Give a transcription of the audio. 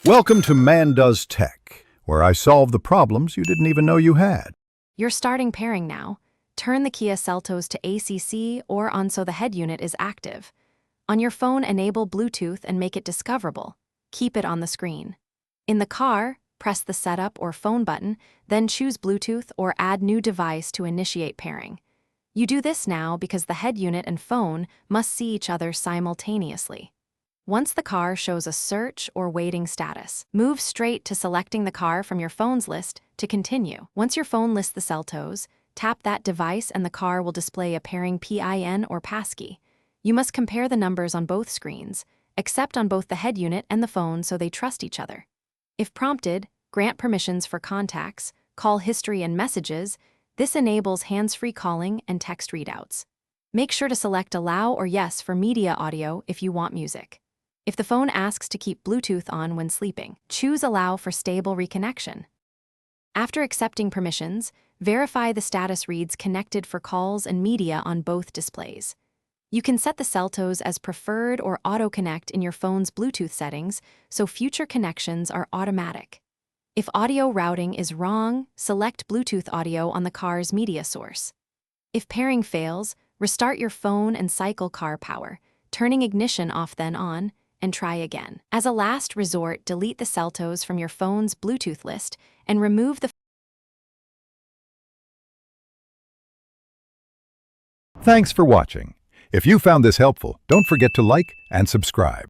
Welcome to Man Does Tech, where I solve the problems you didn't even know you had. You're starting pairing now. Turn the Kia Seltos to ACC or on so the head unit is active. On your phone, enable Bluetooth and make it discoverable. Keep it on the screen. In the car, press the setup or phone button, then choose Bluetooth or add new device to initiate pairing. You do this now because the head unit and phone must see each other simultaneously. Once the car shows a search or waiting status, move straight to selecting the car from your phone's list to continue. Once your phone lists the Seltos, tap that device and the car will display a pairing PIN or passkey. You must compare the numbers on both screens, except on both the head unit and the phone so they trust each other. If prompted, grant permissions for contacts, call history and messages. This enables hands-free calling and text readouts. Make sure to select Allow or Yes for media audio if you want music. If the phone asks to keep Bluetooth on when sleeping, choose Allow for stable reconnection. After accepting permissions, verify the status reads connected for calls and media on both displays. You can set the Seltos as preferred or auto-connect in your phone's Bluetooth settings so future connections are automatic. If audio routing is wrong, select Bluetooth audio on the car's media source. If pairing fails, restart your phone and cycle car power, turning ignition off then on, and try again. As a last resort, delete the Seltos from your phone's Bluetooth list and remove the. Thanks for watching. If you found this helpful, don't forget to like and subscribe.